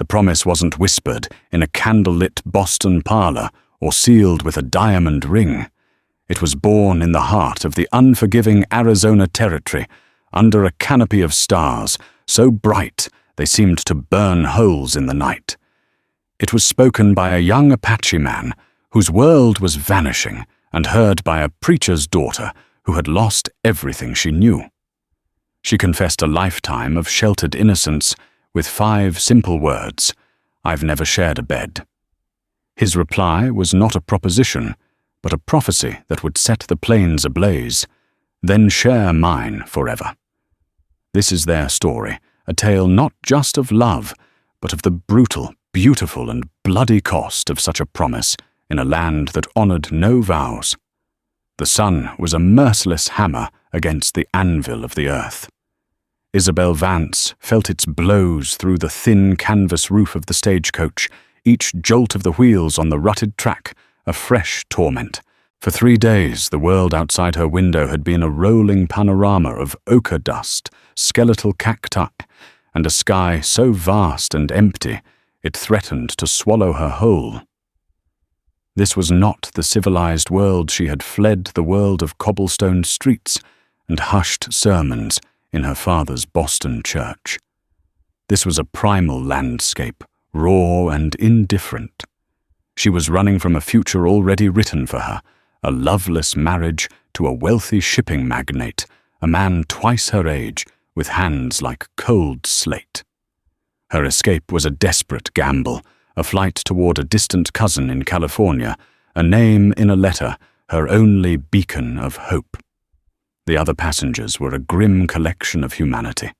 The promise wasn't whispered in a candlelit Boston parlor or sealed with a diamond ring. It was born in the heart of the unforgiving Arizona territory, under a canopy of stars, so bright they seemed to burn holes in the night. It was spoken by a young Apache man whose world was vanishing, and heard by a preacher's daughter who had lost everything she knew. She confessed a lifetime of sheltered innocence with 5 simple words: "I've never shared a bed." His reply was not a proposition, but a prophecy that would set the plains ablaze. "Then share mine forever." This is their story, a tale not just of love, but of the brutal, beautiful, and bloody cost of such a promise in a land that honored no vows. The sun was a merciless hammer against the anvil of the earth. Isabel Vance felt its blows through the thin canvas roof of the stagecoach, each jolt of the wheels on the rutted track a fresh torment. For 3 days, the world outside her window had been a rolling panorama of ochre dust, skeletal cacti, and a sky so vast and empty it threatened to swallow her whole. This was not the civilized world she had fled, the world of cobblestone streets and hushed sermons in her father's Boston church. This was a primal landscape, raw and indifferent. She was running from a future already written for her, a loveless marriage to a wealthy shipping magnate, a man twice her age, with hands like cold slate. Her escape was a desperate gamble, a flight toward a distant cousin in California, a name in a letter, her only beacon of hope. The other passengers were a grim collection of humanity.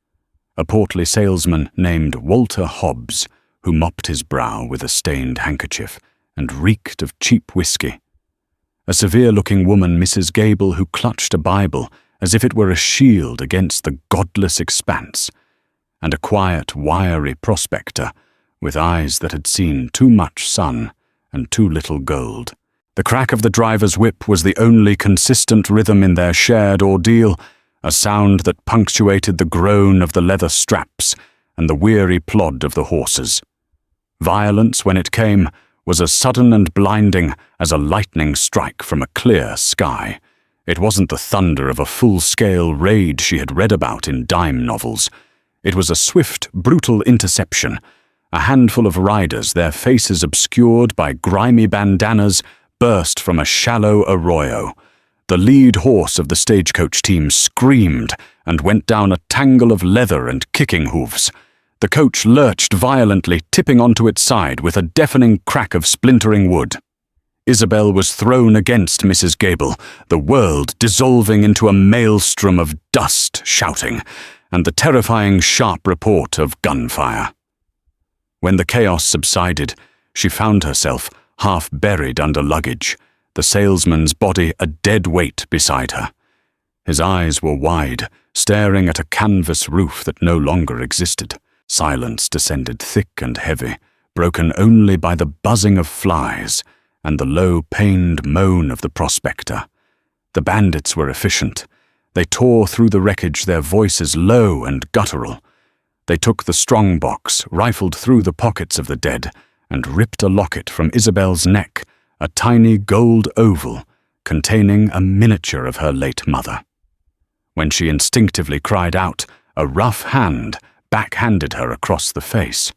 A portly salesman named Walter Hobbs, who mopped his brow with a stained handkerchief and reeked of cheap whiskey. A severe-looking woman, Mrs. Gable, who clutched a Bible as if it were a shield against the godless expanse, and a quiet, wiry prospector with eyes that had seen too much sun and too little gold. The crack of the driver's whip was the only consistent rhythm in their shared ordeal, a sound that punctuated the groan of the leather straps and the weary plod of the horses. Violence, when it came, was as sudden and blinding as a lightning strike from a clear sky. It wasn't the thunder of a full-scale raid she had read about in dime novels. It was a swift, brutal interception, a handful of riders, their faces obscured by grimy bandanas, burst from a shallow arroyo. The lead horse of the stagecoach team screamed and went down a tangle of leather and kicking hooves. The coach lurched violently, tipping onto its side with a deafening crack of splintering wood. Isabel was thrown against Mrs. Gable, the world dissolving into a maelstrom of dust, shouting, and the terrifying sharp report of gunfire. When the chaos subsided, she found herself half buried under luggage, the salesman's body a dead weight beside her. His eyes were wide, staring at a canvas roof that no longer existed. Silence descended thick and heavy, broken only by the buzzing of flies and the low, pained moan of the prospector. The bandits were efficient. They tore through the wreckage, their voices low and guttural. They took the strongbox, rifled through the pockets of the dead, and ripped a locket from Isabel's neck, a tiny gold oval containing a miniature of her late mother. When she instinctively cried out, a rough hand backhanded her across the face.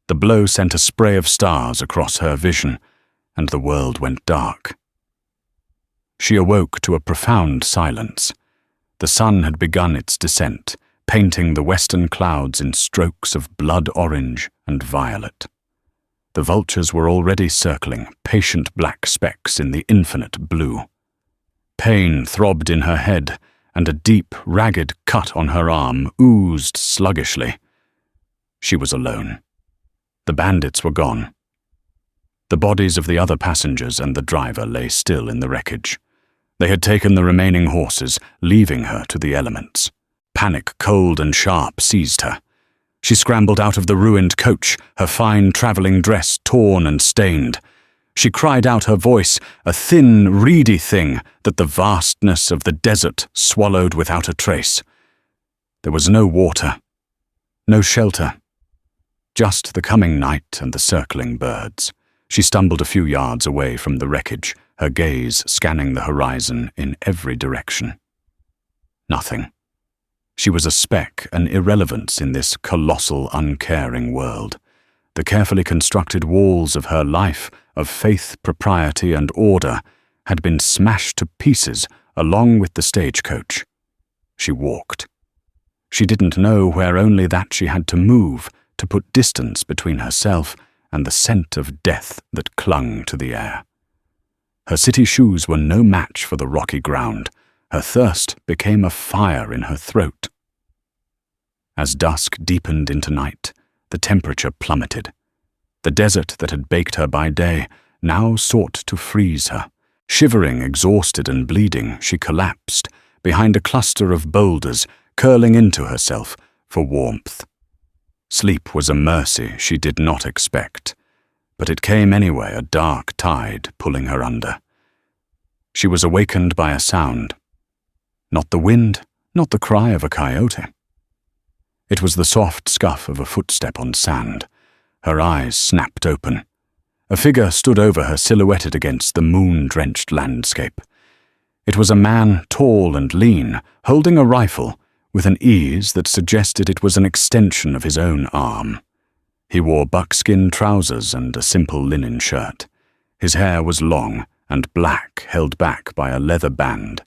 The blow sent a spray of stars across her vision, and the world went dark. She awoke to a profound silence. The sun had begun its descent, painting the western clouds in strokes of blood orange and violet. The vultures were already circling, patient black specks in the infinite blue. Pain throbbed in her head, and a deep, ragged cut on her arm oozed sluggishly. She was alone. The bandits were gone. The bodies of the other passengers and the driver lay still in the wreckage. They had taken the remaining horses, leaving her to the elements. Panic, cold and sharp, seized her. She scrambled out of the ruined coach, her fine traveling dress torn and stained. She cried out, her voice, a thin, reedy thing that the vastness of the desert swallowed without a trace. There was no water, no shelter, just the coming night and the circling birds. She stumbled a few yards away from the wreckage, her gaze scanning the horizon in every direction. Nothing. She was a speck, an irrelevance in this colossal, uncaring world. The carefully constructed walls of her life, of faith, propriety, and order, had been smashed to pieces along with the stagecoach. She walked. She didn't know where only that she had to move to put distance between herself and the scent of death that clung to the air. Her city shoes were no match for the rocky ground. Her thirst became a fire in her throat. As dusk deepened into night, the temperature plummeted. The desert that had baked her by day now sought to freeze her. Shivering, exhausted and bleeding, she collapsed behind a cluster of boulders, curling into herself for warmth. Sleep was a mercy she did not expect, but it came anyway, a dark tide pulling her under. She was awakened by a sound. Not the wind, not the cry of a coyote. It was the soft scuff of a footstep on sand. Her eyes snapped open. A figure stood over her, silhouetted against the moon-drenched landscape. It was a man, tall and lean, holding a rifle, with an ease that suggested it was an extension of his own arm. He wore buckskin trousers and a simple linen shirt. His hair was long and black, held back by a leather band.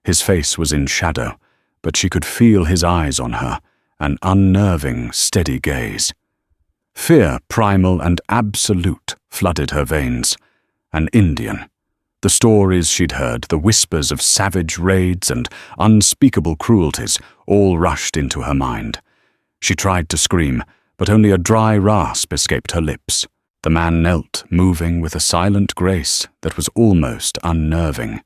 His face was in shadow, but she could feel his eyes on her, an unnerving, steady gaze. Fear, primal and absolute, flooded her veins. An Indian. The stories she'd heard, the whispers of savage raids and unspeakable cruelties, all rushed into her mind. She tried to scream, but only a dry rasp escaped her lips. The man knelt, moving with a silent grace that was almost unnerving.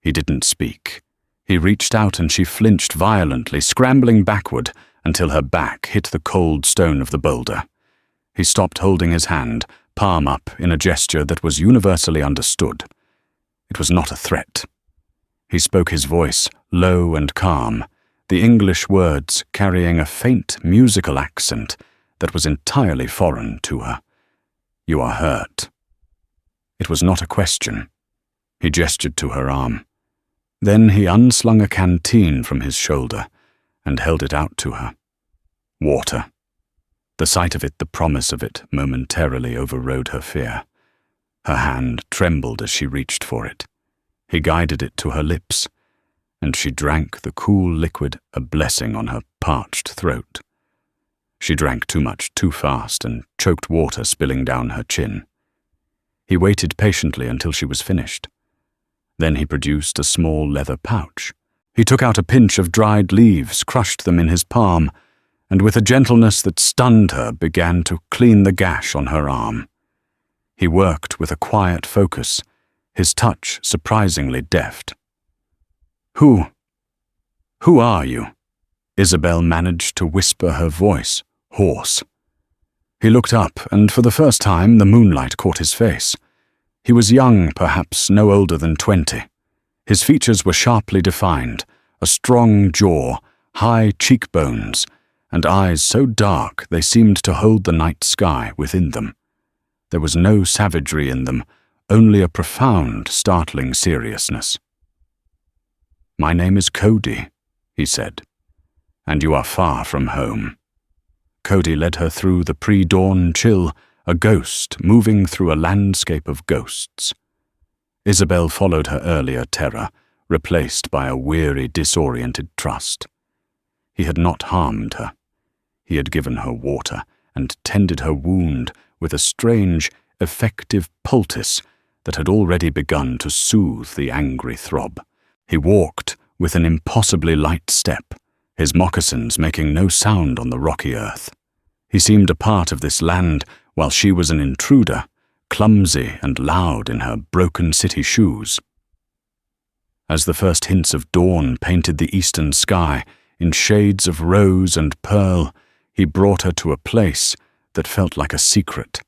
He didn't speak. He reached out and she flinched violently, scrambling backward until her back hit the cold stone of the boulder. He stopped holding his hand, palm up, in a gesture that was universally understood. It was not a threat. He spoke his voice, low and calm, the English words carrying a faint musical accent that was entirely foreign to her. "You are hurt." It was not a question. He gestured to her arm. Then he unslung a canteen from his shoulder and held it out to her. Water. The sight of it, the promise of it, momentarily overrode her fear. Her hand trembled as she reached for it. He guided it to her lips, and she drank the cool liquid, a blessing on her parched throat. She drank too much, too fast, and choked water spilling down her chin. He waited patiently until she was finished. Then he produced a small leather pouch. He took out a pinch of dried leaves, crushed them in his palm, and with a gentleness that stunned her began to clean the gash on her arm. He worked with a quiet focus, his touch surprisingly deft. Who are you?" Isabel managed to whisper, her voice hoarse. He looked up, and for the first time the moonlight caught his face. He was young, perhaps no older than 20. His features were sharply defined, a strong jaw, high cheekbones, and eyes so dark they seemed to hold the night sky within them. There was no savagery in them, only a profound, startling seriousness. "My name is Cody," he said, "and you are far from home." Cody led her through the pre-dawn chill, a ghost moving through a landscape of ghosts. Isabel followed her earlier terror, replaced by a weary, disoriented trust. He had not harmed her. He had given her water and tended her wound with a strange, effective poultice that had already begun to soothe the angry throb. He walked with an impossibly light step, his moccasins making no sound on the rocky earth. He seemed a part of this land, while she was an intruder, clumsy and loud in her broken city shoes. As the first hints of dawn painted the eastern sky in shades of rose and pearl, he brought her to a place that felt like a secret.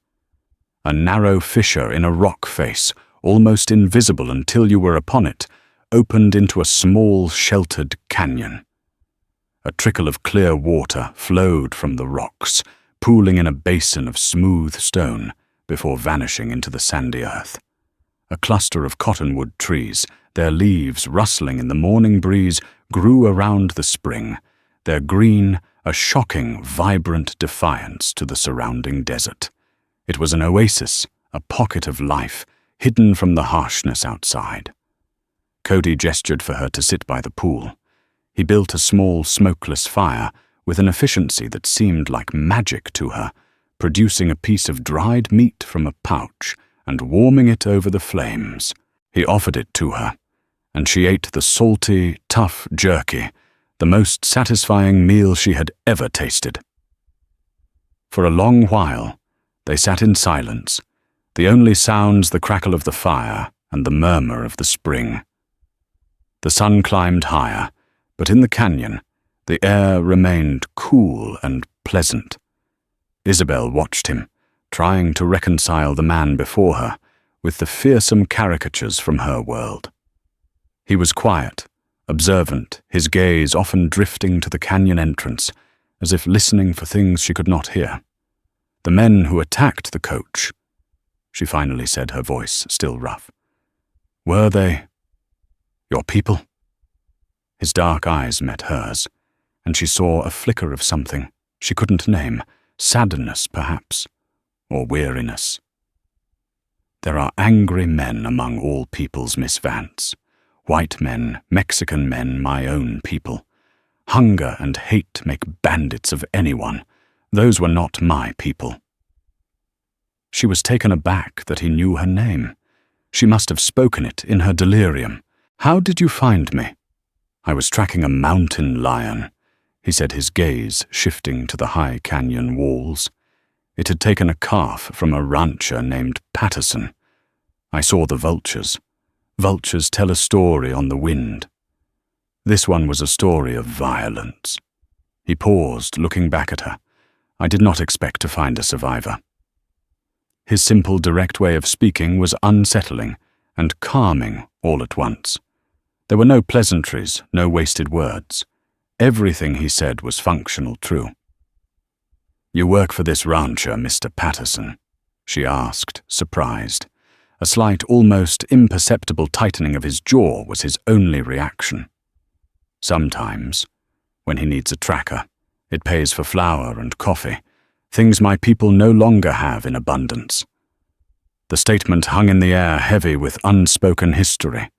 A narrow fissure in a rock face, almost invisible until you were upon it, opened into a small, sheltered canyon. A trickle of clear water flowed from the rocks, pooling in a basin of smooth stone before vanishing into the sandy earth. A cluster of cottonwood trees, their leaves rustling in the morning breeze, grew around the spring, their green a shocking, vibrant defiance to the surrounding desert. It was an oasis, a pocket of life, hidden from the harshness outside. Cody gestured for her to sit by the pool. He built a small, smokeless fire with an efficiency that seemed like magic to her, producing a piece of dried meat from a pouch and warming it over the flames. He offered it to her, and she ate the salty, tough jerky, the most satisfying meal she had ever tasted. For a long while, they sat in silence, the only sounds the crackle of the fire and the murmur of the spring. The sun climbed higher, but in the canyon, the air remained cool and pleasant. Isabel watched him, trying to reconcile the man before her with the fearsome caricatures from her world. He was quiet, observant, his gaze often drifting to the canyon entrance, as if listening for things she could not hear. The men who attacked the coach, she finally said, her voice still rough. Were they your people? His dark eyes met hers, and she saw a flicker of something she couldn't name, sadness perhaps, or weariness. There are angry men among all peoples, Miss Vance. White men, Mexican men, my own people. Hunger and hate make bandits of anyone. Those were not my people. She was taken aback that he knew her name. She must have spoken it in her delirium. How did you find me? I was tracking a mountain lion, he said, his gaze shifting to the high canyon walls. It had taken a calf from a rancher named Patterson. I saw the vultures. Vultures tell a story on the wind. This one was a story of violence. He paused, looking back at her. I did not expect to find a survivor. His simple, direct way of speaking was unsettling and calming all at once. There were no pleasantries, no wasted words. Everything he said was functional true. You work for this rancher, Mr. Patterson? She asked, surprised. A slight, almost imperceptible tightening of his jaw was his only reaction. Sometimes, when he needs a tracker, it pays for flour and coffee, things my people no longer have in abundance. The statement hung in the air heavy with unspoken history.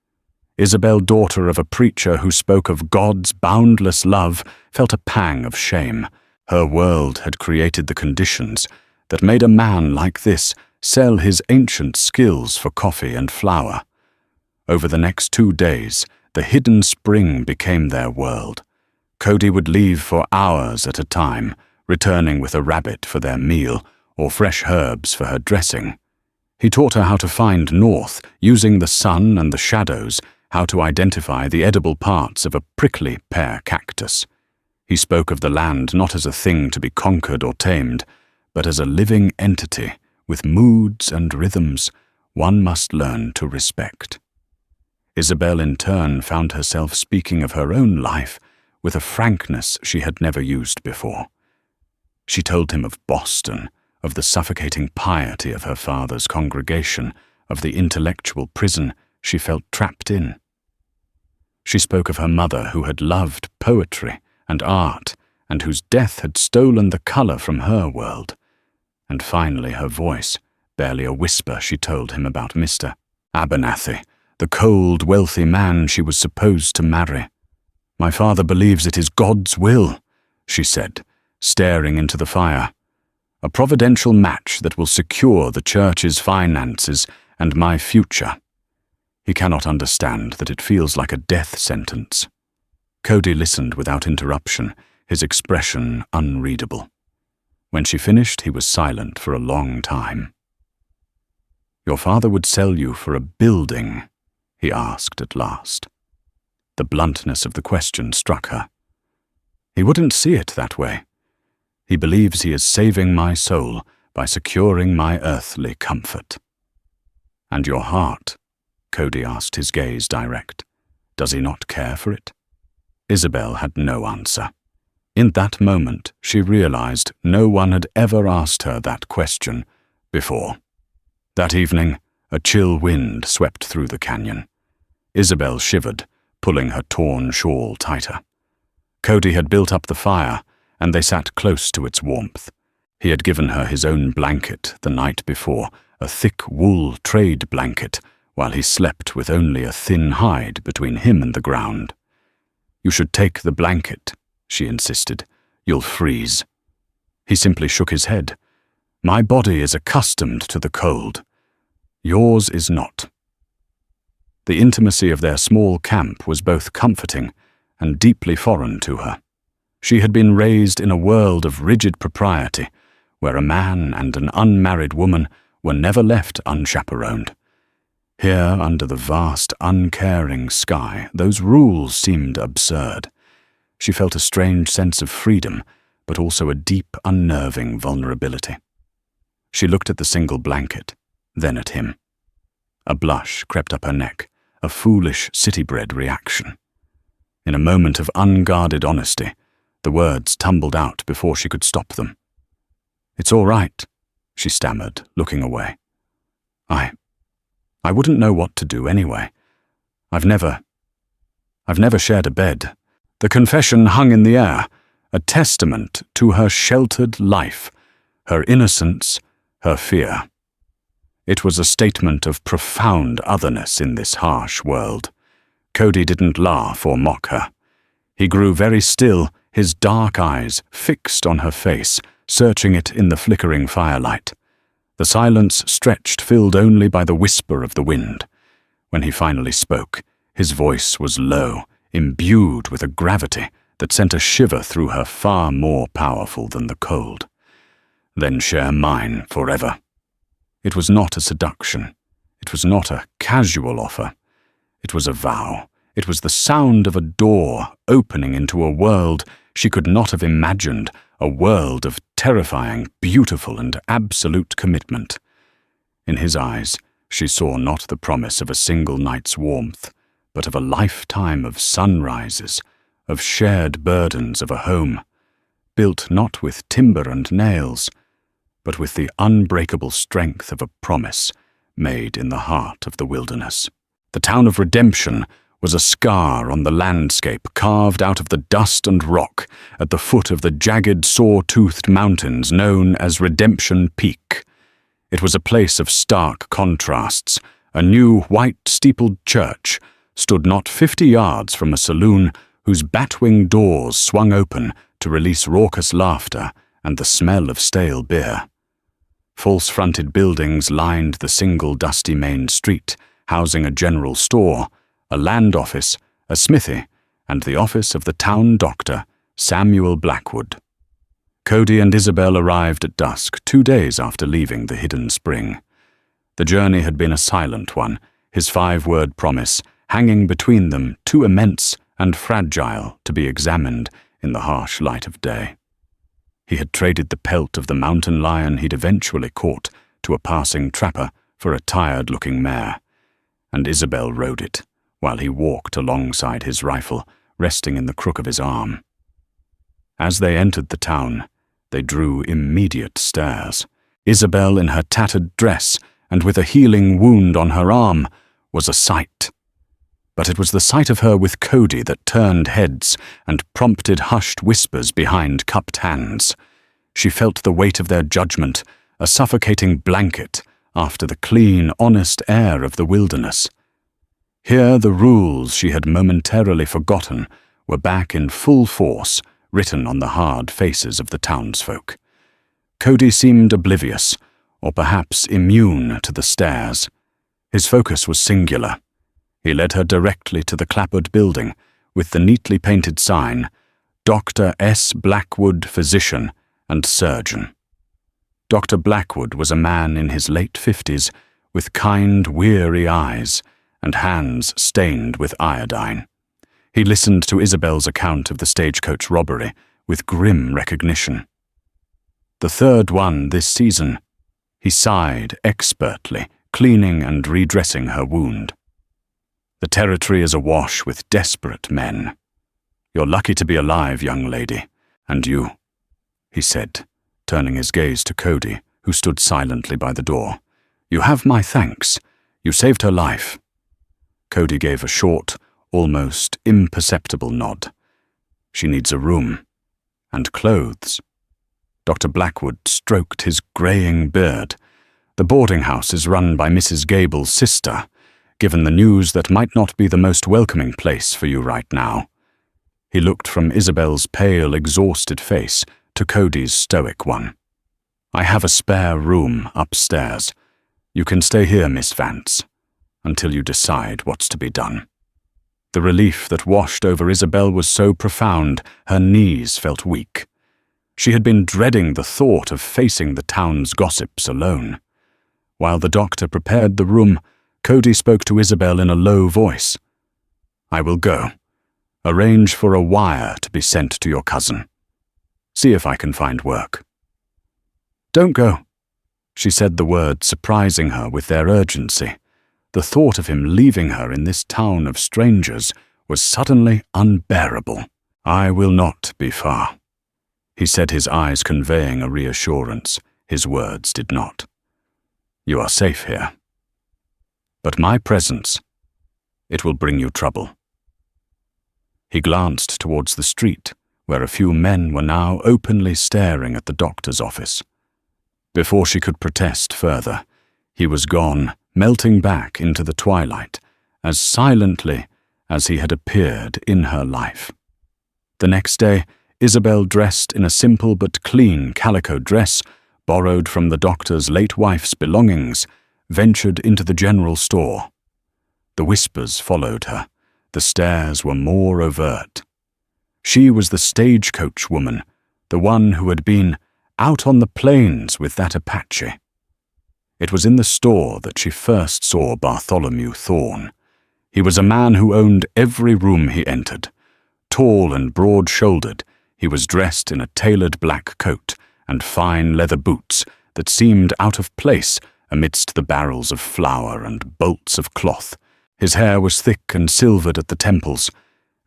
Isabel, daughter of a preacher who spoke of God's boundless love, felt a pang of shame. Her world had created the conditions that made a man like this sell his ancient skills for coffee and flour. Over the next 2 days, the hidden spring became their world. Cody would leave for hours at a time, returning with a rabbit for their meal or fresh herbs for her dressing. He taught her how to find north, using the sun and the shadows, how to identify the edible parts of a prickly pear cactus. He spoke of the land not as a thing to be conquered or tamed, but as a living entity with moods and rhythms one must learn to respect. Isabel in turn found herself speaking of her own life with a frankness she had never used before. She told him of Boston, of the suffocating piety of her father's congregation, of the intellectual prison she felt trapped in. She spoke of her mother who had loved poetry and art, and whose death had stolen the color from her world. And finally her voice, barely a whisper, she told him about Mr. Abernathy, the cold, wealthy man she was supposed to marry. My father believes it is God's will, she said, staring into the fire. A providential match that will secure the church's finances and my future. He cannot understand that it feels like a death sentence. Cody listened without interruption, his expression unreadable. When she finished, he was silent for a long time. Your father would sell you for a building, he asked at last. The bluntness of the question struck her. He wouldn't see it that way. He believes he is saving my soul by securing my earthly comfort. And your heart? Cody asked, his gaze direct. Does he not care for it? Isabel had no answer. In that moment, she realized no one had ever asked her that question before. That evening, a chill wind swept through the canyon. Isabel shivered, pulling her torn shawl tighter. Cody had built up the fire, and they sat close to its warmth. He had given her his own blanket the night before, a thick wool trade blanket, while he slept with only a thin hide between him and the ground. "You should take the blanket," she insisted. "You'll freeze." He simply shook his head. "My body is accustomed to the cold. Yours is not." The intimacy of their small camp was both comforting and deeply foreign to her. She had been raised in a world of rigid propriety, where a man and an unmarried woman were never left unchaperoned. Here, under the vast, uncaring sky, those rules seemed absurd. She felt a strange sense of freedom, but also a deep, unnerving vulnerability. She looked at the single blanket, then at him. A blush crept up her neck, a foolish, city-bred reaction. In a moment of unguarded honesty, the words tumbled out before she could stop them. "It's all right," she stammered, looking away. I wouldn't know what to do anyway. I've never shared a bed." The confession hung in the air, a testament to her sheltered life, her innocence, her fear. It was a statement of profound otherness in this harsh world. Cody didn't laugh or mock her. He grew very still, his dark eyes fixed on her face, searching it in the flickering firelight. The silence stretched, filled only by the whisper of the wind. When he finally spoke, his voice was low, imbued with a gravity that sent a shiver through her, far more powerful than the cold. "Then share mine forever." It was not a seduction. It was not a casual offer. It was a vow. It was the sound of a door opening into a world she could not have imagined, a world of terrifying, beautiful, and absolute commitment. In his eyes, she saw not the promise of a single night's warmth, but of a lifetime of sunrises, of shared burdens of a home, built not with timber and nails, but with the unbreakable strength of a promise made in the heart of the wilderness. The town of Redemption was a scar on the landscape carved out of the dust and rock at the foot of the jagged, saw-toothed mountains known as Redemption Peak. It was a place of stark contrasts. A new white-steepled church stood not 50 yards from a saloon whose bat-wing doors swung open to release raucous laughter and the smell of stale beer. False-fronted buildings lined the single dusty main street, housing a general store, a land office, a smithy, and the office of the town doctor, Samuel Blackwood. Cody and Isabel arrived at dusk, 2 days after leaving the hidden spring. The journey had been a silent one, his 5-word promise hanging between them, too immense and fragile to be examined in the harsh light of day. He had traded the pelt of the mountain lion he'd eventually caught to a passing trapper for a tired-looking mare, and Isabel rode it, while he walked alongside his rifle, resting in the crook of his arm. As they entered the town, they drew immediate stares. Isabel, in her tattered dress and with a healing wound on her arm, was a sight. But it was the sight of her with Cody that turned heads and prompted hushed whispers behind cupped hands. She felt the weight of their judgment, a suffocating blanket after the clean, honest air of the wilderness. Here the rules she had momentarily forgotten were back in full force, written on the hard faces of the townsfolk. Cody seemed oblivious, or perhaps immune to the stares. His focus was singular. He led her directly to the clapboard building, with the neatly painted sign, Dr. S. Blackwood, Physician and Surgeon. Dr. Blackwood was a man in his late 50s, with kind, weary eyes, and hands stained with iodine. He listened to Isabel's account of the stagecoach robbery with grim recognition. "The third one this season," he sighed expertly, cleaning and redressing her wound. "The territory is awash with desperate men. You're lucky to be alive, young lady, "And you," he said, turning his gaze to Cody, who stood silently by the door. "You have my thanks. You saved her life." Cody gave a short, almost imperceptible nod. "She needs a room. And clothes." Dr. Blackwood stroked his greying beard. "The boarding house is run by Mrs. Gable's sister, given the news that might not be the most welcoming place for you right now." He looked from Isabel's pale, exhausted face to Cody's stoic one. "I have a spare room upstairs. You can stay here, Miss Vance, until you decide what's to be done." The relief that washed over Isabel was so profound, her knees felt weak. She had been dreading the thought of facing the town's gossips alone. While the doctor prepared the room, Cody spoke to Isabel in a low voice. "I will go. Arrange for a wire to be sent to your cousin. See if I can find work." "Don't go." She said the words surprising her with their urgency. The thought of him leaving her in this town of strangers was suddenly unbearable. "I will not be far," he said, his eyes conveying a reassurance. His words did not. "You are safe here. But my presence, it will bring you trouble." He glanced towards the street, where a few men were now openly staring at the doctor's office. Before she could protest further, he was gone, melting back into the twilight, as silently as he had appeared in her life. The next day, Isabel, dressed in a simple but clean calico dress, borrowed from the doctor's late wife's belongings, ventured into the general store. The whispers followed her. The stares were more overt. She was the stagecoach woman, the one who had been out on the plains with that Apache. It was in the store that she first saw Bartholomew Thorne. He was a man who owned every room he entered. Tall and broad-shouldered, he was dressed in a tailored black coat and fine leather boots that seemed out of place amidst the barrels of flour and bolts of cloth. His hair was thick and silvered at the temples,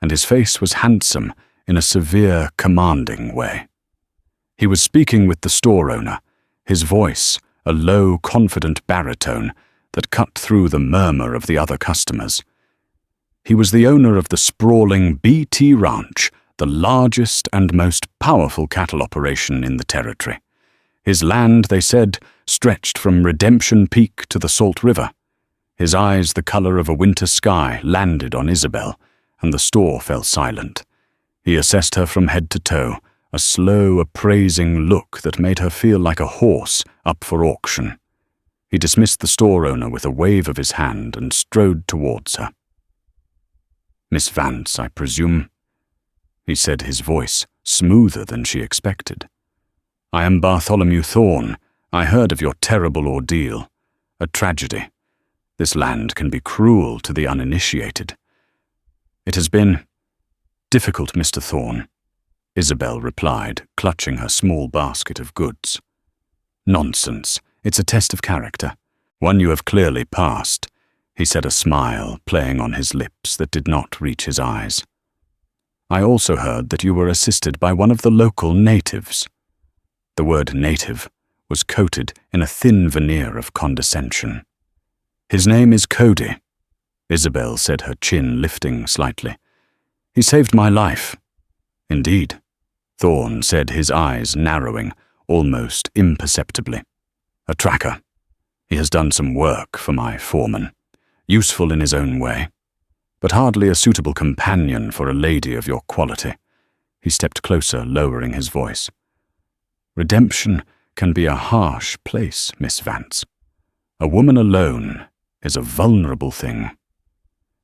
and his face was handsome in a severe, commanding way. He was speaking with the store owner, his voice a low, confident baritone that cut through the murmur of the other customers. He was the owner of the sprawling BT Ranch, the largest and most powerful cattle operation in the territory. His land, they said, stretched from Redemption Peak to the Salt River. His eyes, the color of a winter sky, landed on Isabel, and the store fell silent. He assessed her from head to toe, a slow, appraising look that made her feel like a horse up for auction. He dismissed the store owner with a wave of his hand and strode towards her. "Miss Vance, I presume?" he said, his voice smoother than she expected. "I am Bartholomew Thorne. I heard of your terrible ordeal. A tragedy. This land can be cruel to the uninitiated." "It has been difficult, Mr. Thorne," Isabel replied, clutching her small basket of goods. "Nonsense. It's a test of character. One you have clearly passed," he said, a smile playing on his lips that did not reach his eyes. "I also heard that you were assisted by one of the local natives." The word native was coated in a thin veneer of condescension. "His name is Cody," Isabel said, her chin lifting slightly. "He saved my life." "Indeed," Thorne said, his eyes narrowing, almost imperceptibly. "A tracker. He has done some work for my foreman, useful in his own way, but hardly a suitable companion for a lady of your quality." He stepped closer, lowering his voice. "Redemption can be a harsh place, Miss Vance. A woman alone is a vulnerable thing.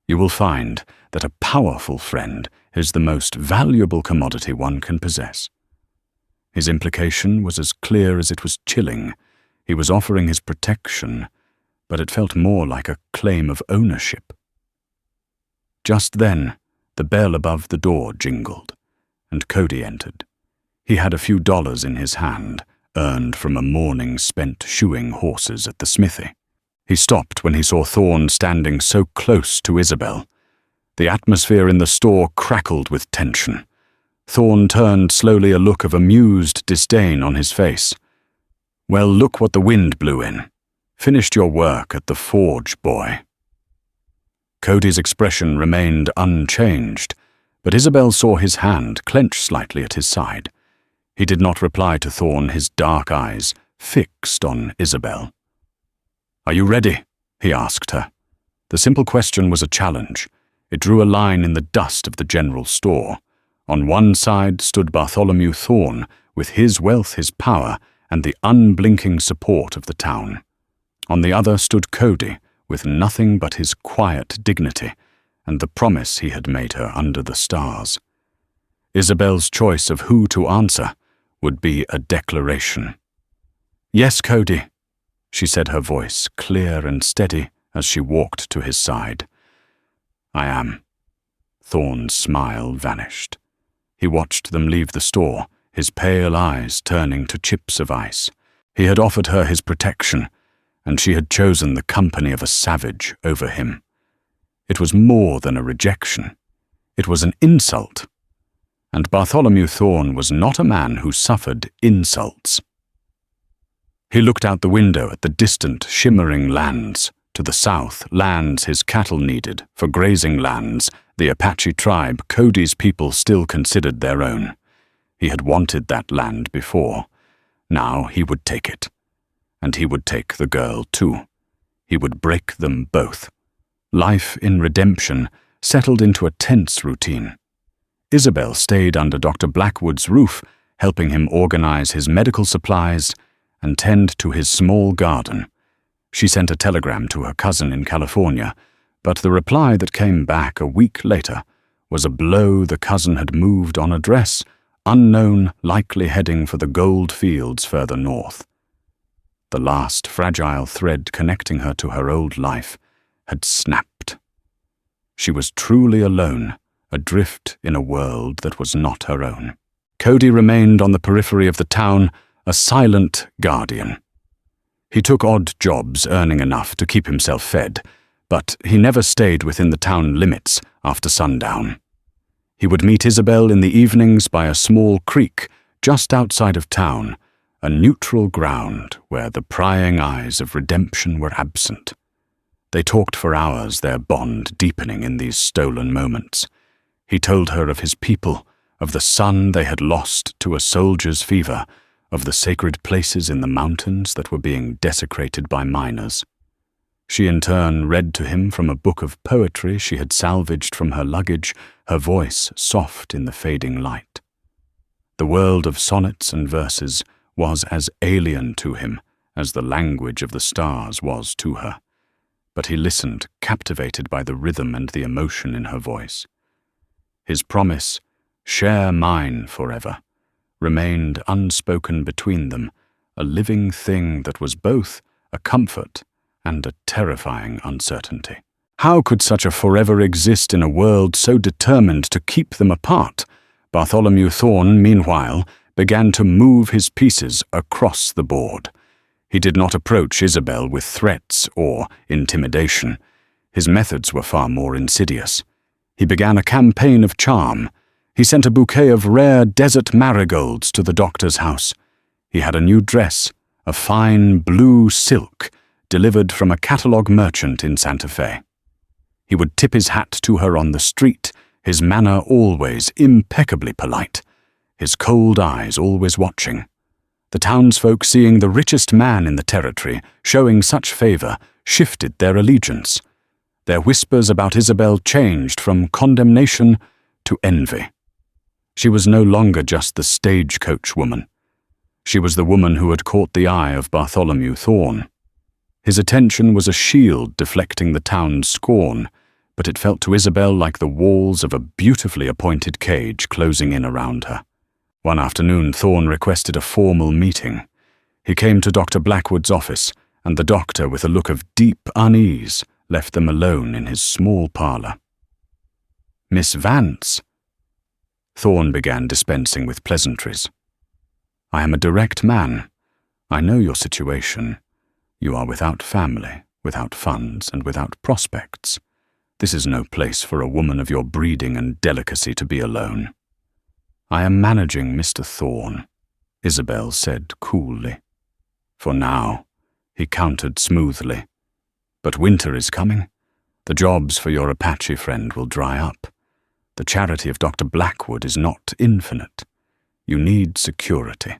You will find that a powerful friend is the most valuable commodity one can possess." His implication was as clear as it was chilling. He was offering his protection, but it felt more like a claim of ownership. Just then, the bell above the door jingled, and Cody entered. He had a few dollars in his hand, earned from a morning spent shoeing horses at the smithy. He stopped when he saw Thorne standing so close to Isabel. The atmosphere in the store crackled with tension. Thorn turned slowly, a look of amused disdain on his face. "Well, look what the wind blew in. Finished your work at the forge, boy." Cody's expression remained unchanged, but Isabel saw his hand clench slightly at his side. He did not reply to Thorn, his dark eyes fixed on Isabel. "Are you ready?" he asked her. The simple question was a challenge. It drew a line in the dust of the general store. On one side stood Bartholomew Thorn, with his wealth, his power, and the unblinking support of the town. On the other stood Cody, with nothing but his quiet dignity, and the promise he had made her under the stars. Isabel's choice of who to answer would be a declaration. "Yes, Cody," she said, her voice clear and steady as she walked to his side. "I am." Thorn's smile vanished. He watched them leave the store, his pale eyes turning to chips of ice. He had offered her his protection, and she had chosen the company of a savage over him. It was more than a rejection. It was an insult. And Bartholomew Thorn was not a man who suffered insults. He looked out the window at the distant, shimmering lands. To the south, lands his cattle needed, for grazing lands, the Apache tribe Cody's people still considered their own. He had wanted that land before. Now he would take it. And he would take the girl too. He would break them both. Life in redemption settled into a tense routine. Isabel stayed under Dr. Blackwood's roof, helping him organize his medical supplies and tend to his small garden. She sent a telegram to her cousin in California, but the reply that came back a week later was a blow. The cousin had moved on address, unknown, likely heading for the gold fields further north. The last fragile thread connecting her to her old life had snapped. She was truly alone, adrift in a world that was not her own. Cody remained on the periphery of the town, a silent guardian. He took odd jobs, earning enough to keep himself fed, but he never stayed within the town limits after sundown. He would meet Isabel in the evenings by a small creek just outside of town, a neutral ground where the prying eyes of redemption were absent. They talked for hours, their bond deepening in these stolen moments. He told her of his people, of the son they had lost to a soldier's fever, of the sacred places in the mountains that were being desecrated by miners. She in turn read to him from a book of poetry she had salvaged from her luggage, her voice soft in the fading light. The world of sonnets and verses was as alien to him as the language of the stars was to her, but he listened, captivated by the rhythm and the emotion in her voice. His promise, "Share mine forever," remained unspoken between them, a living thing that was both a comfort and a terrifying uncertainty. How could such a forever exist in a world so determined to keep them apart? Bartholomew Thorn, meanwhile, began to move his pieces across the board. He did not approach Isabel with threats or intimidation. His methods were far more insidious. He began a campaign of charm. He sent a bouquet of rare desert marigolds to the doctor's house. He had a new dress, a fine blue silk, delivered from a catalog merchant in Santa Fe. He would tip his hat to her on the street, his manner always impeccably polite, his cold eyes always watching. The townsfolk, seeing the richest man in the territory showing such favor, shifted their allegiance. Their whispers about Isabel changed from condemnation to envy. She was no longer just the stagecoach woman. She was the woman who had caught the eye of Bartholomew Thorn. His attention was a shield deflecting the town's scorn, but it felt to Isabel like the walls of a beautifully appointed cage closing in around her. One afternoon, Thorn requested a formal meeting. He came to Dr. Blackwood's office, and the doctor, with a look of deep unease, left them alone in his small parlor. "Miss Vance," Thorn began dispensing with pleasantries. "I am a direct man. I know your situation. You are without family, without funds, and without prospects. This is no place for a woman of your breeding and delicacy to be alone." I am managing Mr. Thorn, Isabel said coolly. For now, he countered smoothly. But winter is coming. The jobs for your Apache friend will dry up. The charity of Dr. Blackwood is not infinite. You need security,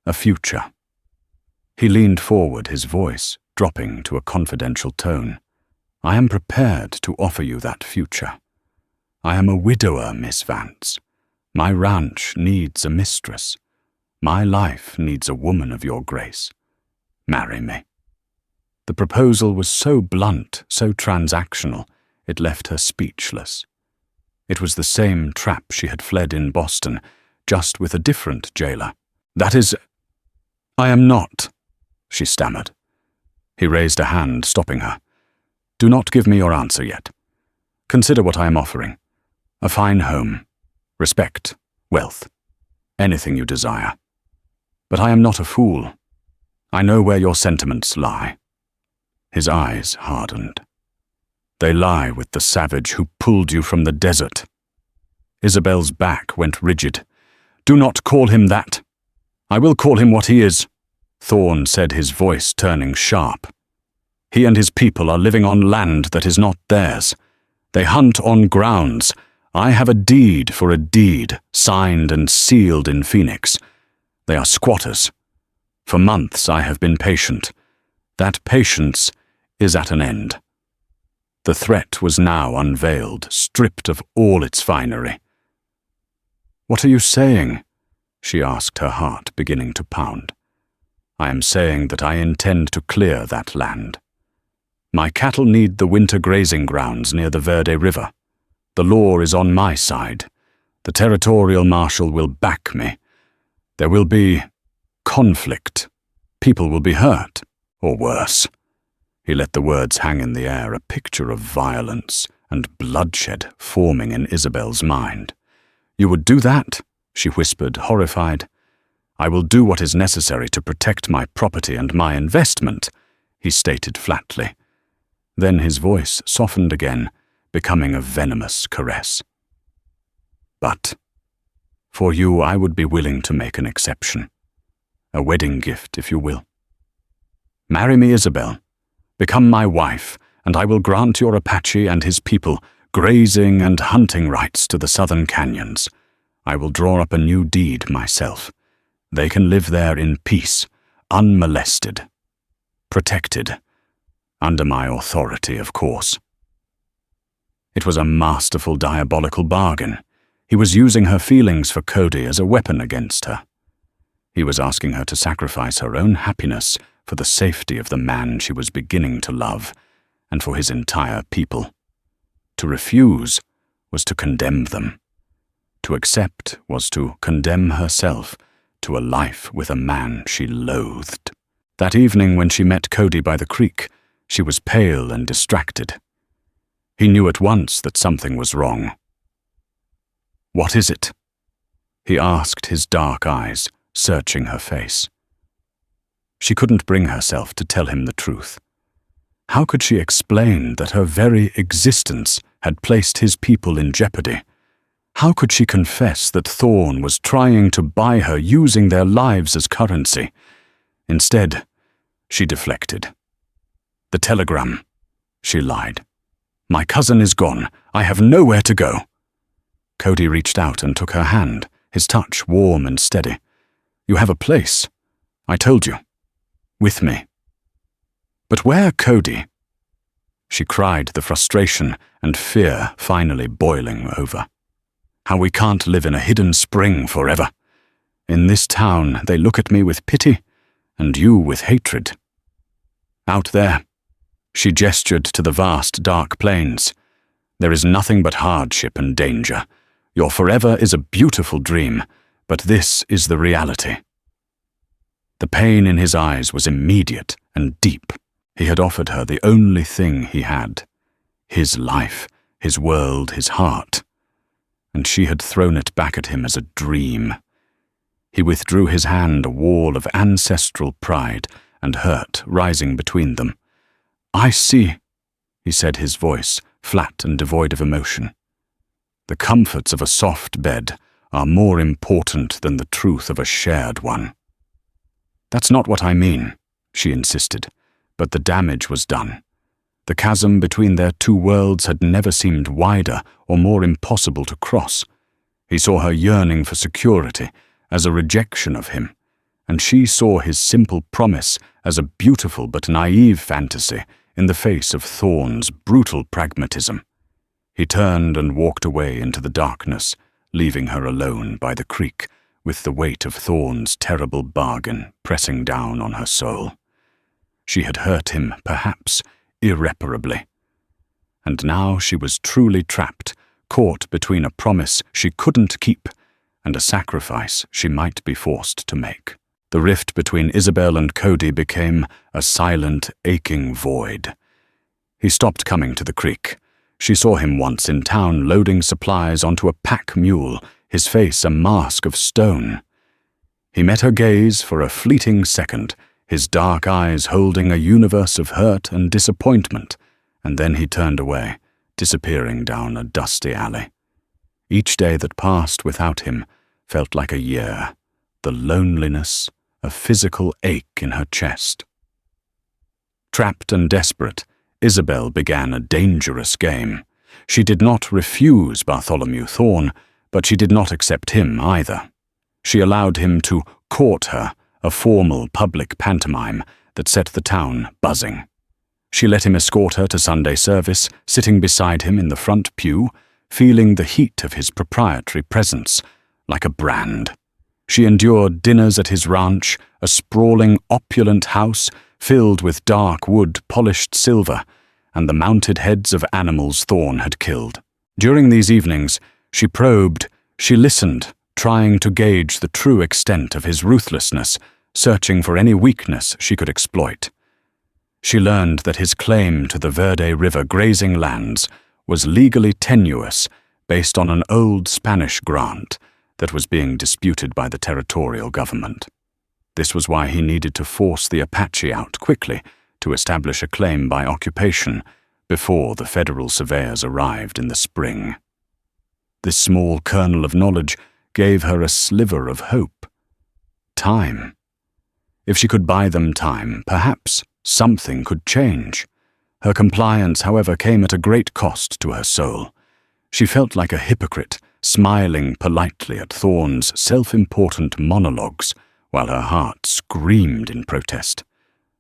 a future. He leaned forward, his voice dropping to a confidential tone. I am prepared to offer you that future. I am a widower, Miss Vance. My ranch needs a mistress. My life needs a woman of your grace. Marry me. The proposal was so blunt, so transactional, it left her speechless. It was the same trap she had fled in Boston, just with a different jailer. That is, I am not, she stammered. He raised a hand, stopping her. Do not give me your answer yet. Consider what I am offering. A fine home, respect, wealth, anything you desire. But I am not a fool. I know where your sentiments lie. His eyes hardened. They lie with the savage who pulled you from the desert. Isabel's back went rigid. Do not call him that. I will call him what he is, Thorn said, his voice turning sharp. He and his people are living on land that is not theirs. They hunt on grounds. I have a deed for a deed, signed and sealed in Phoenix. They are squatters. For months I have been patient. That patience is at an end. The threat was now unveiled, stripped of all its finery. What are you saying? She asked, her heart beginning to pound. I am saying that I intend to clear that land. My cattle need the winter grazing grounds near the Verde River. The law is on my side. The territorial marshal will back me. There will be conflict. People will be hurt, or worse. He let the words hang in the air, a picture of violence and bloodshed forming in Isabel's mind. You would do that? She whispered, horrified. I will do what is necessary to protect my property and my investment, he stated flatly. Then his voice softened again, becoming a venomous caress. But for you, I would be willing to make an exception. A wedding gift, if you will. Marry me, Isabel. Become my wife, and I will grant your Apache and his people grazing and hunting rights to the southern canyons. I will draw up a new deed myself. They can live there in peace, unmolested, protected, under my authority, of course. It was a masterful, diabolical bargain. He was using her feelings for Cody as a weapon against her. He was asking her to sacrifice her own happiness for the safety of the man she was beginning to love, and for his entire people. To refuse was to condemn them. To accept was to condemn herself to a life with a man she loathed. That evening when she met Cody by the creek, she was pale and distracted. He knew at once that something was wrong. What is it? He asked, his dark eyes searching her face. She couldn't bring herself to tell him the truth. How could she explain that her very existence had placed his people in jeopardy? How could she confess that Thorn was trying to buy her, using their lives as currency? Instead, she deflected. The telegram, she lied. My cousin is gone. I have nowhere to go. Cody reached out and took her hand, his touch warm and steady. You have a place. I told you. With me. But where, Cody? She cried, the frustration and fear finally boiling over. How we can't live in a hidden spring forever. In this town, they look at me with pity, and you with hatred. Out there, she gestured to the vast, dark plains. There is nothing but hardship and danger. Your forever is a beautiful dream, but this is the reality. The pain in his eyes was immediate and deep. He had offered her the only thing he had. His life, his world, his heart. And she had thrown it back at him as a dream. He withdrew his hand, a wall of ancestral pride and hurt rising between them. I see, he said, his voice flat and devoid of emotion. The comforts of a soft bed, are more important than the truth of a shared one. That's not what I mean, she insisted, but the damage was done. The chasm between their two worlds had never seemed wider or more impossible to cross. He saw her yearning for security as a rejection of him, and she saw his simple promise as a beautiful but naive fantasy in the face of Thorne's brutal pragmatism. He turned and walked away into the darkness, leaving her alone by the creek, with the weight of Thorne's terrible bargain pressing down on her soul. She had hurt him, perhaps, irreparably. And now she was truly trapped, caught between a promise she couldn't keep and a sacrifice she might be forced to make. The rift between Isabel and Cody became a silent, aching void. He stopped coming to the creek. She saw him once in town loading supplies onto a pack mule, his face a mask of stone. He met her gaze for a fleeting second, his dark eyes holding a universe of hurt and disappointment, and then he turned away, disappearing down a dusty alley. Each day that passed without him felt like a year, the loneliness, a physical ache in her chest. Trapped and desperate, Isabel began a dangerous game. She did not refuse Bartholomew Thorne, but she did not accept him either. She allowed him to court her, a formal public pantomime that set the town buzzing. She let him escort her to Sunday service, sitting beside him in the front pew, feeling the heat of his proprietary presence, like a brand. She endured dinners at his ranch, a sprawling, opulent house filled with dark wood polished silver, and the mounted heads of animals Thorne had killed. During these evenings, she probed, she listened, trying to gauge the true extent of his ruthlessness, searching for any weakness she could exploit. She learned that his claim to the Verde River grazing lands was legally tenuous, based on an old Spanish grant that was being disputed by the territorial government. This was why he needed to force the Apache out quickly to establish a claim by occupation before the federal surveyors arrived in the spring. This small kernel of knowledge gave her a sliver of hope. Time. If she could buy them time, perhaps something could change. Her compliance, however, came at a great cost to her soul. She felt like a hypocrite, smiling politely at Thorne's self-important monologues, while her heart screamed in protest.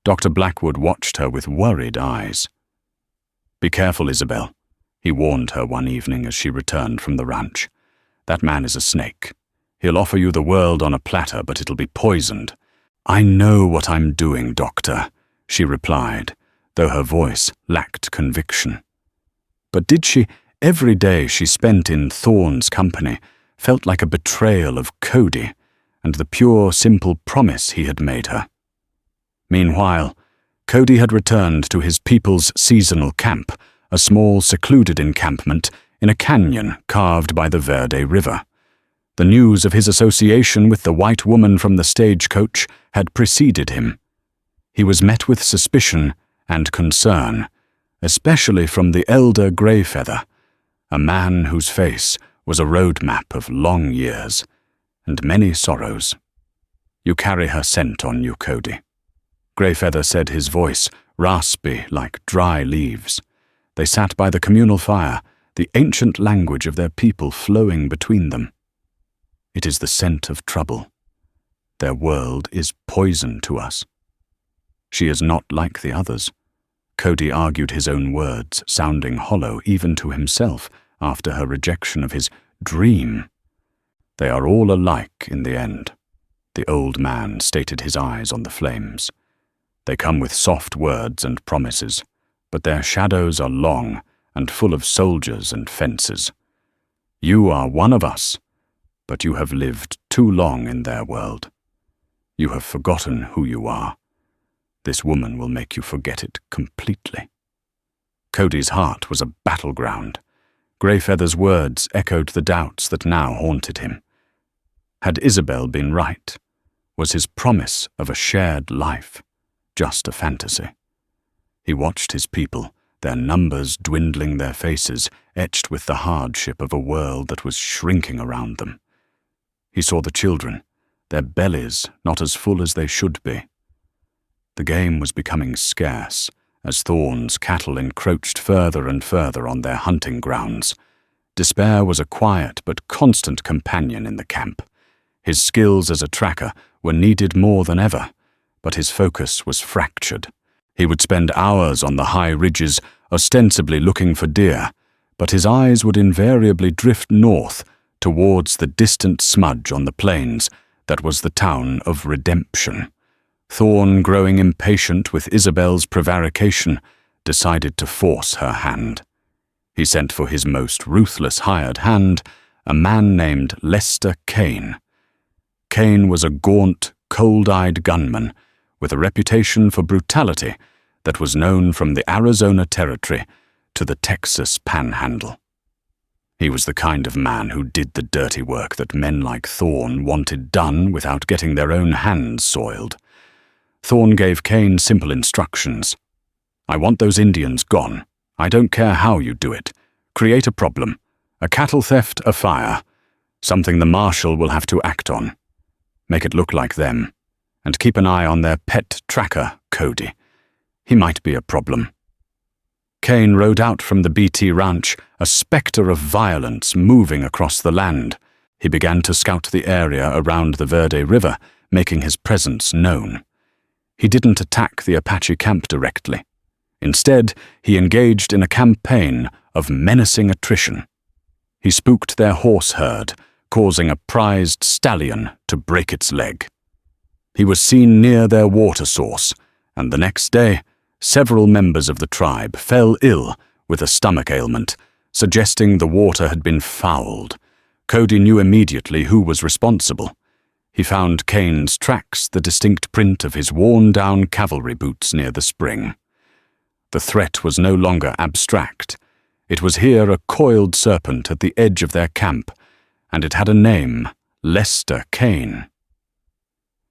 Dr. Blackwood watched her with worried eyes. "Be careful, Isabel," he warned her one evening as she returned from the ranch. "That man is a snake. He'll offer you the world on a platter, but it'll be poisoned." "I know what I'm doing, Doctor," she replied, though her voice lacked conviction. But did she? Every day she spent in Thorne's company felt like a betrayal of Cody and the pure, simple promise he had made her. Meanwhile, Cody had returned to his people's seasonal camp, a small, secluded encampment in a canyon carved by the Verde River. The news of his association with the white woman from the stagecoach had preceded him. He was met with suspicion and concern, especially from the elder Greyfeather, a man whose face was a roadmap of long years and many sorrows. "You carry her scent on you, Cody," Greyfeather said, his voice raspy like dry leaves. They sat by the communal fire, the ancient language of their people flowing between them. "It is the scent of trouble. Their world is poison to us." "She is not like the others." Cody argued his own words, sounding hollow even to himself after her rejection of his dream. "They are all alike in the end," the old man stated, his eyes on the flames. "They come with soft words and promises, but their shadows are long and full of soldiers and fences. You are one of us, but you have lived too long in their world. You have forgotten who you are. This woman will make you forget it completely." Cody's heart was a battleground. Greyfeather's words echoed the doubts that now haunted him. Had Isabel been right? Was his promise of a shared life just a fantasy? He watched his people, their numbers dwindling, their faces etched with the hardship of a world that was shrinking around them. He saw the children, their bellies not as full as they should be. The game was becoming scarce as Thorn's cattle encroached further and further on their hunting grounds. Despair was a quiet but constant companion in the camp. His skills as a tracker were needed more than ever, but his focus was fractured. He would spend hours on the high ridges, ostensibly looking for deer, but his eyes would invariably drift north towards the distant smudge on the plains that was the town of Redemption. Thorn, growing impatient with Isabel's prevarication, decided to force her hand. He sent for his most ruthless hired hand, a man named Lester Kane. Kane was a gaunt, cold-eyed gunman with a reputation for brutality that was known from the Arizona Territory to the Texas Panhandle. He was the kind of man who did the dirty work that men like Thorn wanted done without getting their own hands soiled. Thorn gave Kane simple instructions. "I want those Indians gone. I don't care how you do it. Create a problem. A cattle theft, a fire. Something the marshal will have to act on. Make it look like them. And keep an eye on their pet tracker, Cody. He might be a problem." Kane rode out from the BT ranch, a specter of violence moving across the land. He began to scout the area around the Verde River, making his presence known. He didn't attack the Apache camp directly. Instead, he engaged in a campaign of menacing attrition. He spooked their horse herd, causing a prized stallion to break its leg. He was seen near their water source, and the next day, several members of the tribe fell ill with a stomach ailment, suggesting the water had been fouled. Cody knew immediately who was responsible. He found Kane's tracks, the distinct print of his worn-down cavalry boots near the spring. The threat was no longer abstract. It was here a coiled serpent at the edge of their camp, and it had a name, Lester Kane.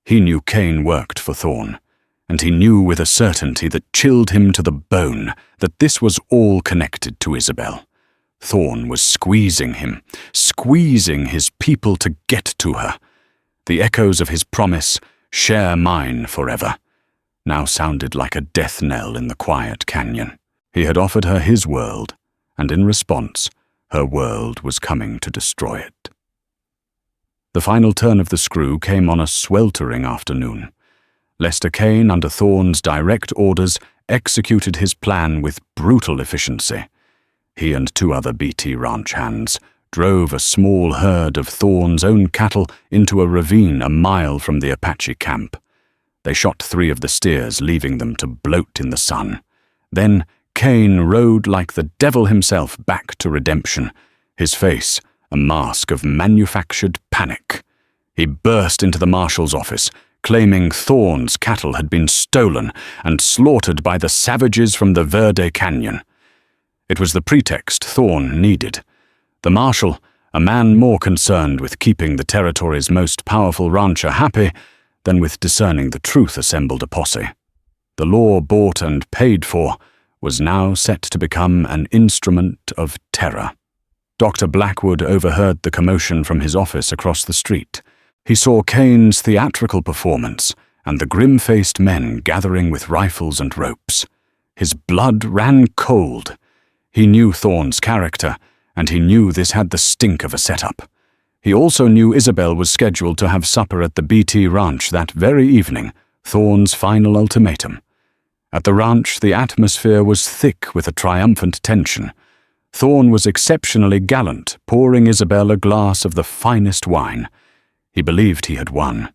He knew Kane worked for Thorn, and he knew with a certainty that chilled him to the bone that this was all connected to Isabel. Thorn was squeezing him, squeezing his people to get to her. The echoes of his promise, "Share mine forever," now sounded like a death knell in the quiet canyon. He had offered her his world, and in response, her world was coming to destroy it. The final turn of the screw came on a sweltering afternoon. Lester Kane, under Thorn's direct orders, executed his plan with brutal efficiency. He and 2 other BT ranch hands drove a small herd of Thorn's own cattle into a ravine a mile from the Apache camp. They shot 3 of the steers, leaving them to bloat in the sun. Then Kane rode like the devil himself back to Redemption, his face a mask of manufactured panic. He burst into the marshal's office, claiming Thorn's cattle had been stolen and slaughtered by the savages from the Verde Canyon. It was the pretext Thorn needed. The marshal, a man more concerned with keeping the territory's most powerful rancher happy than with discerning the truth, assembled a posse. The law bought and paid for was now set to become an instrument of terror. Dr. Blackwood overheard the commotion from his office across the street. He saw Kane's theatrical performance and the grim-faced men gathering with rifles and ropes. His blood ran cold. He knew Thorn's character, and he knew this had the stink of a setup. He also knew Isabel was scheduled to have supper at the BT ranch that very evening, Thorn's final ultimatum. At the ranch, the atmosphere was thick with a triumphant tension. Thorn was exceptionally gallant, pouring Isabel a glass of the finest wine. He believed he had won.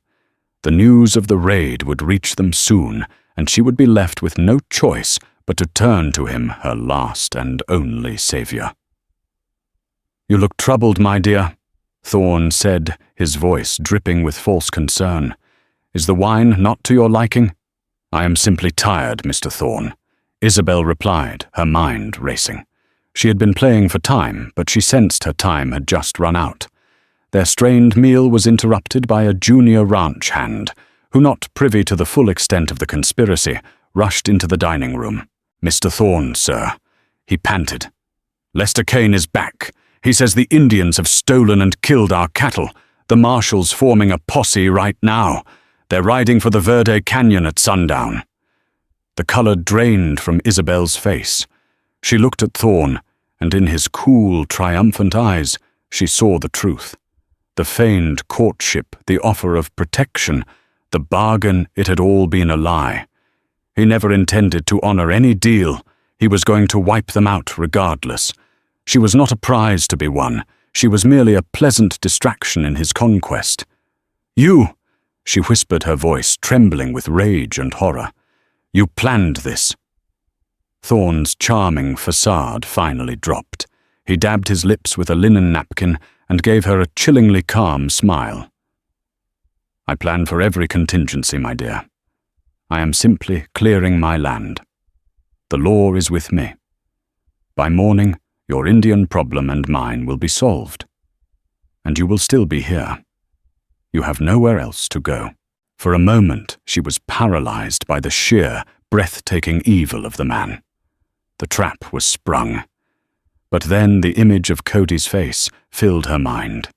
The news of the raid would reach them soon, and she would be left with no choice but to turn to him, her last and only savior. "You look troubled, my dear," Thorn said, his voice dripping with false concern. "Is the wine not to your liking?" "I am simply tired, Mr. Thorn," Isabel replied, her mind racing. She had been playing for time, but she sensed her time had just run out. Their strained meal was interrupted by a junior ranch hand, who, not privy to the full extent of the conspiracy, rushed into the dining room. "Mr. Thorn, sir," he panted. "Lester Kane is back. He says the Indians have stolen and killed our cattle. The Marshals forming a posse right now. They're riding for the Verde Canyon at sundown." The color drained from Isabel's face. She looked at Thorn, and in his cool, triumphant eyes, she saw the truth. The feigned courtship, the offer of protection, the bargain, it had all been a lie. He never intended to honor any deal. He was going to wipe them out regardless. She was not a prize to be won. She was merely a pleasant distraction in his conquest. "You," she whispered, her voice trembling with rage and horror. "You planned this." Thorn's charming facade finally dropped. He dabbed his lips with a linen napkin and gave her a chillingly calm smile. "I plan for every contingency, my dear. I am simply clearing my land. The law is with me. By morning, your Indian problem and mine will be solved. And you will still be here. You have nowhere else to go." For a moment, she was paralyzed by the sheer, breathtaking evil of the man. The trap was sprung. But then the image of Cody's face filled her mind.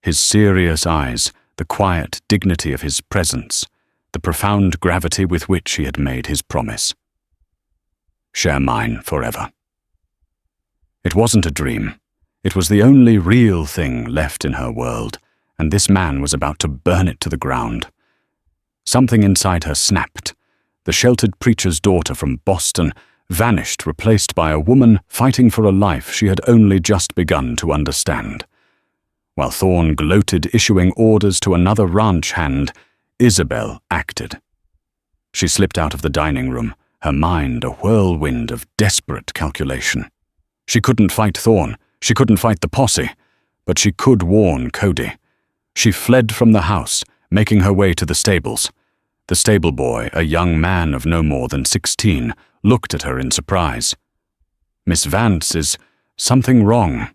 His serious eyes, the quiet dignity of his presence, the profound gravity with which he had made his promise. "Share mine forever." It wasn't a dream. It was the only real thing left in her world, and this man was about to burn it to the ground. Something inside her snapped. The sheltered preacher's daughter from Boston vanished, replaced by a woman fighting for a life she had only just begun to understand. While Thorn gloated, issuing orders to another ranch hand, Isabel acted. She slipped out of the dining room, her mind a whirlwind of desperate calculation. She couldn't fight Thorn, she couldn't fight the posse, but she could warn Cody. She fled from the house, making her way to the stables. The stable boy, a young man of no more than 16, looked at her in surprise. "Miss Vance, is something wrong?"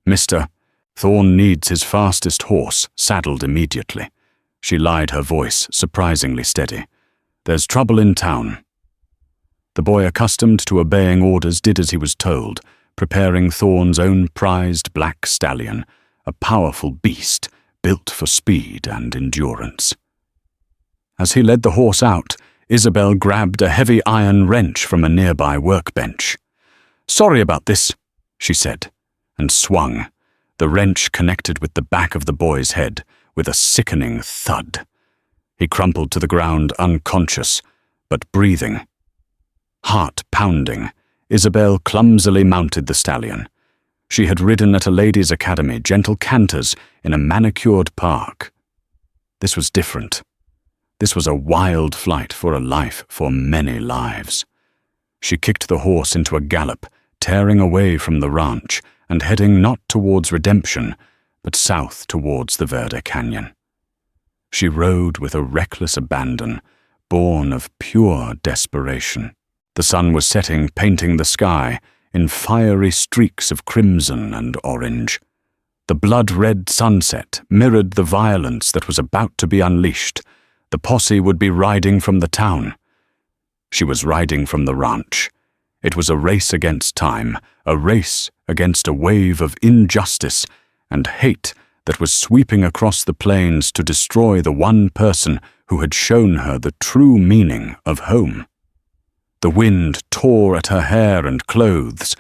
"Mister, Thorn needs his fastest horse saddled immediately." She lied, her voice surprisingly steady. "There's trouble in town." The boy, accustomed to obeying orders, did as he was told, preparing Thorn's own prized black stallion, a powerful beast built for speed and endurance. As he led the horse out, Isabel grabbed a heavy iron wrench from a nearby workbench. "Sorry about this," she said, and swung. The wrench connected with the back of the boy's head with a sickening thud. He crumpled to the ground, unconscious, but breathing. Heart pounding, Isabel clumsily mounted the stallion. She had ridden at a ladies' academy, gentle canters in a manicured park. This was different. This was a wild flight for a life, for many lives. She kicked the horse into a gallop, tearing away from the ranch and heading not towards redemption, but south towards the Verde Canyon. She rode with a reckless abandon, born of pure desperation. The sun was setting, painting the sky in fiery streaks of crimson and orange. The blood-red sunset mirrored the violence that was about to be unleashed. The posse would be riding from the town. She was riding from the ranch. It was a race against time, a race against a wave of injustice and hate that was sweeping across the plains to destroy the one person who had shown her the true meaning of home. The wind tore at her hair and clothes,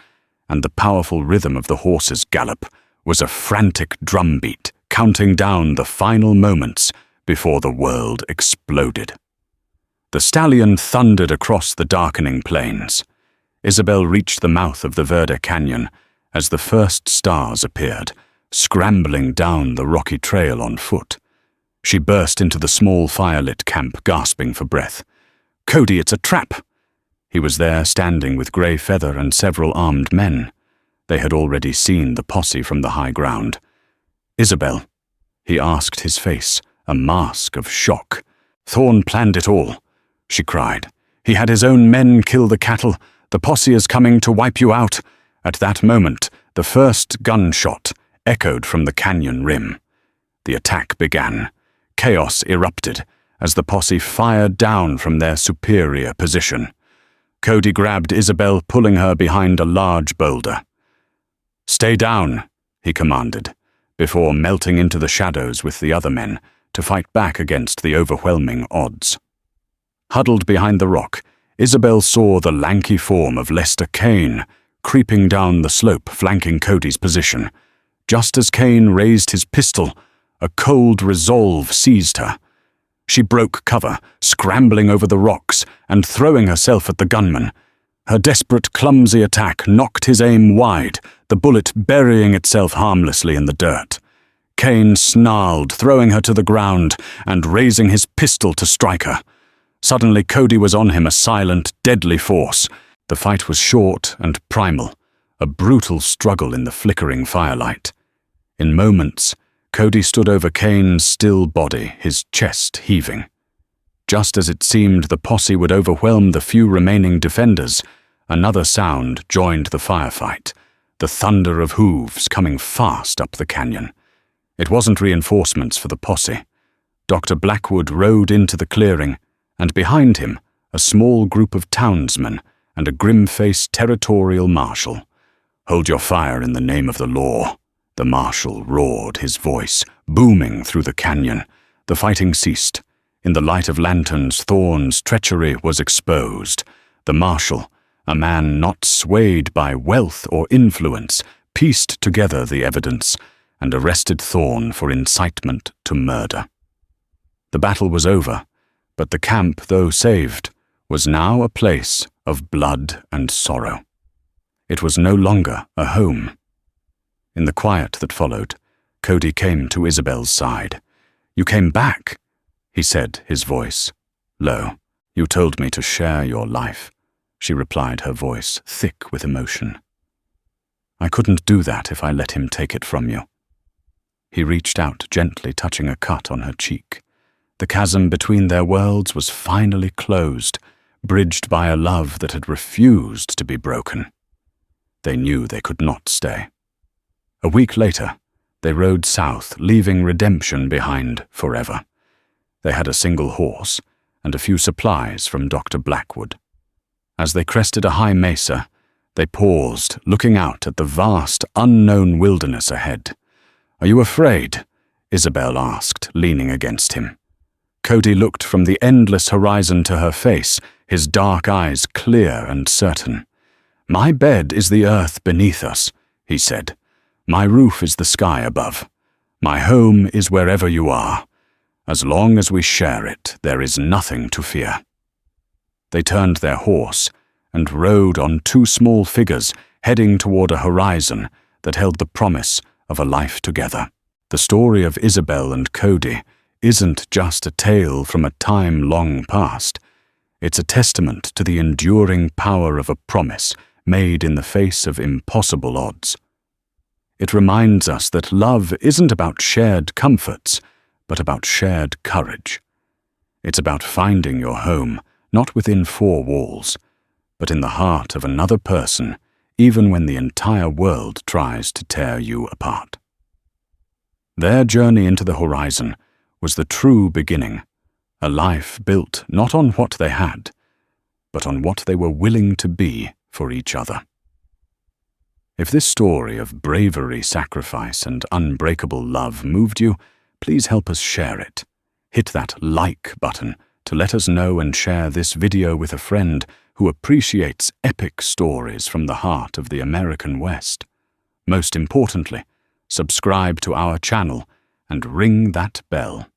and the powerful rhythm of the horse's gallop was a frantic drumbeat counting down the final moments before the world exploded. The stallion thundered across the darkening plains. Isabel reached the mouth of the Verde Canyon as the first stars appeared, scrambling down the rocky trail on foot. She burst into the small firelit camp, gasping for breath. "Cody, it's a trap!" He was there, standing with Grey Feather and several armed men. They had already seen the posse from the high ground. "Isabel," he asked, his face a mask of shock. "Thorn planned it all," she cried. "He had his own men kill the cattle. The posse is coming to wipe you out." At that moment, the first gunshot echoed from the canyon rim. The attack began. Chaos erupted as the posse fired down from their superior position. Cody grabbed Isabel, pulling her behind a large boulder. "Stay down," he commanded. before melting into the shadows with the other men to fight back against the overwhelming odds. Huddled behind the rock, Isabel saw the lanky form of Lester Kane creeping down the slope flanking Cody's position. Just as Kane raised his pistol, a cold resolve seized her. She broke cover, scrambling over the rocks and throwing herself at the gunman. Her desperate, clumsy attack knocked his aim wide, the bullet burying itself harmlessly in the dirt. Kane snarled, throwing her to the ground and raising his pistol to strike her. Suddenly, Cody was on him, a silent, deadly force. The fight was short and primal, a brutal struggle in the flickering firelight. In moments, Cody stood over Kane's still body, his chest heaving. Just as it seemed the posse would overwhelm the few remaining defenders, another sound joined the firefight, the thunder of hooves coming fast up the canyon. It wasn't reinforcements for the posse. Dr. Blackwood rode into the clearing, and behind him, a small group of townsmen and a grim-faced territorial marshal. "Hold your fire in the name of the law," the marshal roared, his voice booming through the canyon. The fighting ceased. In the light of lanterns, Thorne's treachery was exposed. The marshal, a man not swayed by wealth or influence, pieced together the evidence and arrested Thorne for incitement to murder. The battle was over, but the camp, though saved, was now a place of blood and sorrow. It was no longer a home. In the quiet that followed, Cody came to Isabel's side. "You came back," he said, his voice low. "You told me to share your life," she replied, her voice thick with emotion. "I couldn't do that if I let him take it from you." He reached out, gently touching a cut on her cheek. The chasm between their worlds was finally closed, bridged by a love that had refused to be broken. They knew they could not stay. A week later, they rode south, leaving redemption behind forever. They had a single horse and a few supplies from Dr. Blackwood. As they crested a high mesa, they paused, looking out at the vast, unknown wilderness ahead. "Are you afraid?" Isabel asked, leaning against him. Cody looked from the endless horizon to her face, his dark eyes clear and certain. "My bed is the earth beneath us," he said. "My roof is the sky above. My home is wherever you are. As long as we share it, there is nothing to fear." They turned their horse and rode on two small figures heading toward a horizon that held the promise of a life together. The story of Isabel and Cody isn't just a tale from a time long past. It's a testament to the enduring power of a promise made in the face of impossible odds. It reminds us that love isn't about shared comforts, but about shared courage. It's about finding your home, not within four walls, but in the heart of another person, even when the entire world tries to tear you apart. Their journey into the horizon was the true beginning, a life built not on what they had, but on what they were willing to be for each other. If this story of bravery, sacrifice, and unbreakable love moved you, please help us share it. Hit that like button to let us know and share this video with a friend who appreciates epic stories from the heart of the American West. Most importantly, subscribe to our channel and ring that bell.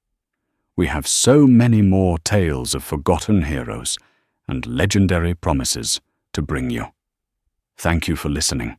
We have so many more tales of forgotten heroes and legendary promises to bring you. Thank you for listening.